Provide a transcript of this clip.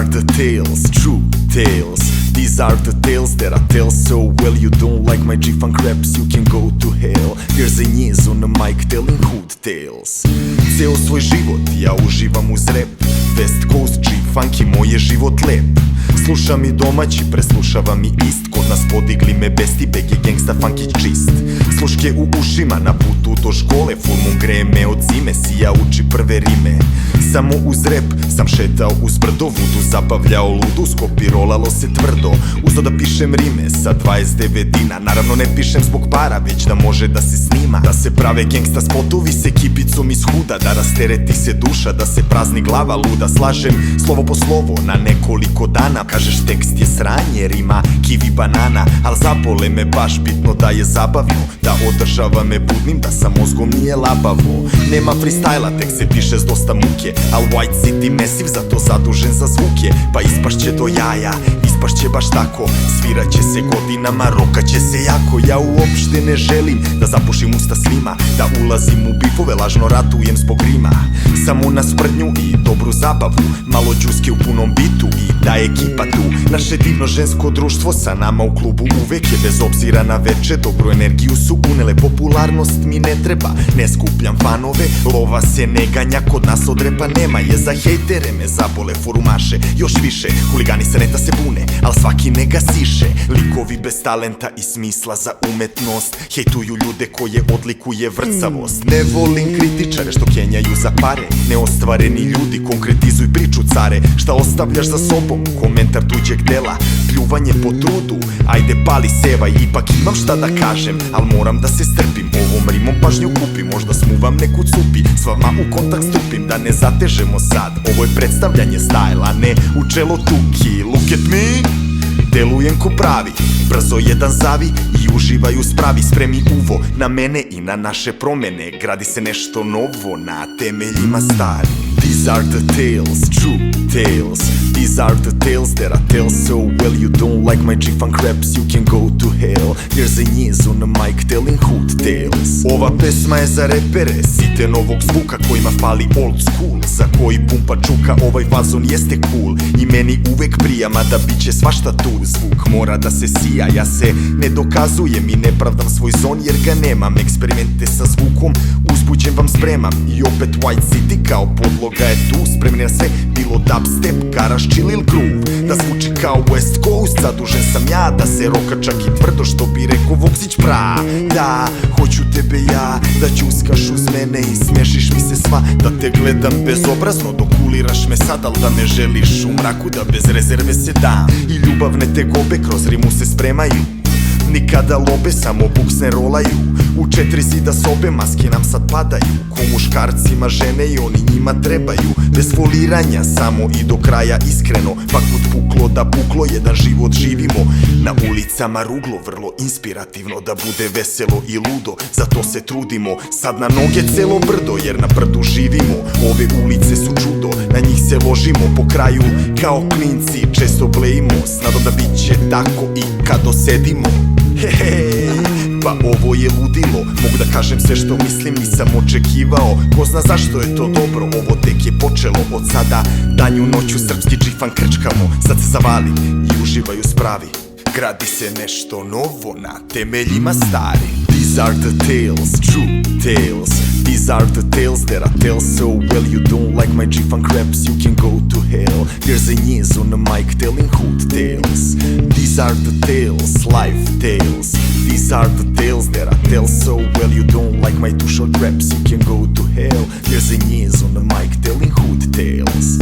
are the tales, true tales. These are the tales that I tell so well. You don't like my G-Funk raps, you can go to hell. Here's a Njiz on the mic telling hood tales. Ceo svoj život ja uživam uz rap. West Coast G-Funk i moj je život lep. Slušam i domaći, preslušavam i ist. Kod nas podigli me besti, BG gangsta funky čist. Sluške u ušima, na putu do škole. Full moon greje me od zime, sija uči prve rime. Samo uz rap sam šetao uz brdo. Vudu zabavljao ludu, skopirolalo se tvrdo. Uzo da pišem rime sa 29 dina. Naravno ne pišem zbog para, već da može da se snima. Da se prave gangsta spotovi s ekipicom iz huda. Da rastereti se duša, da se prazni glava luda. Slažem slovo po slovo na nekoliko dana. Kažeš tekst je sranje, rima kiwi banana. Al zabole me baš bitno da je zabavno. Da održava me budnim, da sa mozgom nije labavo. Nema freestyla, tek se piše s dosta muke. Al White City Massive, zato zadužen za zvuke. Pa ispašće do jaja, ispašće baš tako. Sviraće se godinama, rokaće se jako. Ja uopšte ne želim da zapušim usta svima. Da ulazim u bifove, lažno ratujem zbog rima. Samo na sprdnju i dobru zabavu. Malo džuske u punom bitu i da je ekipa tu. Naše divno žensko društvo sa nama u klubu uvek je. Bez obzira na veče, dobru energiju su unele. Popularnost mi ne treba, ne skupljam fanove. Lova se ne ganja, kod nas od repa nema je. Za hejtere me zabole forumaše. Još više, huligani sa neta se bune, al svaki ne ga siše. Likovi bez talenta i smisla za umetnost hejtuju ljude koje odlikuje vrcavost. Ne volim kritičare što kenjaju za pare. Neostvareni ljudi konkretizuj priču care. Šta ostavljaš za sobom, komentar tuđeg dela. Pljuvanje po trudu, ajde pali sevaj. Ipak imam šta da kažem, al moram da se strpim. Ovom rimom pažnju kupim, možda smuvam neku cupi. S vama u kontakt stupim, da ne zatežemo sad. Ovo je predstavljanje style, a ne u čelo tuki. Look at me, delujem ko pravi. Brzo jedan zavi i uživaju spravi. Spremi uvo na mene i na naše promene. Gradi se nešto novo na temeljima stari. These are the tales, true tales. These are the tales that I tell so well. You don't like my G-Funk raps, you can go to hell. Here's a Njiz on the mic telling hood tales. Ova pesma je za repere, site novog zvuka kojima fali old school. Za koji pumpa čuka, ovaj fazon jeste cool. I meni uvek prija, mada bit će svašta tu. Zvuk mora da se sija, ja se ne dokazujem i ne pravdam svoj zon jer ga nemam. Eksperimente sa zvukom uzbuđen vam spremam. I opet White City kao podloga je tu. Spremni na sve, bilo dubstep, garaž, chill ili groove. Da zvuči kao West Coast, zadužen sam ja. Da se roka čak i tvrdo, što bi rekao Voksić pra. Da, hoću tebe ja, da ćuskaš uz mene i smešiš mi se sva. Da te gledam bezobrazno, dok uliraš me sad. Al da me želiš u mraku, da bez rezerve se dam. I ljubavne tegobe kroz rimu se spremaju. Nikada lobe, samo buksne rolaju. U 4 zida sobe maske nam sad padaju. Ko muškarcima žene i oni njima trebaju. Bez foliranja, samo i do kraja iskreno. Pa kud puklo da puklo, jedan život živimo. Na ulicama ruglo, vrlo inspirativno. Da bude veselo i ludo, zato se trudimo. Sad na noge celo brdo, jer na brdu živimo. Ove ulice su čudo, na njih se ložimo. Po kraju, kao klinci, često blejimo. S nadom da bit će tako i kad dosedimo. Hej, pa ovo je ludilo. Mogu da kažem sve što mislim, nisam očekivao. Ko zna zašto je to dobro, ovo tek je počelo. Od sada danju noću srpski G-Funk krčkamo. Sad se zavali i uživaju spravi. Gradi se nešto novo na temeljima stari. These are the tales, true tales. These are the tales that I tell so well. You don't like my G-Funk raps, you can go to hell. Here's a Njiz on the mic telling hood tales. These are the tales, life tales. These are the tales that I tell so well. You don't like my too short raps, you can go to hell. Here's a Njiz on the mic telling hood tales.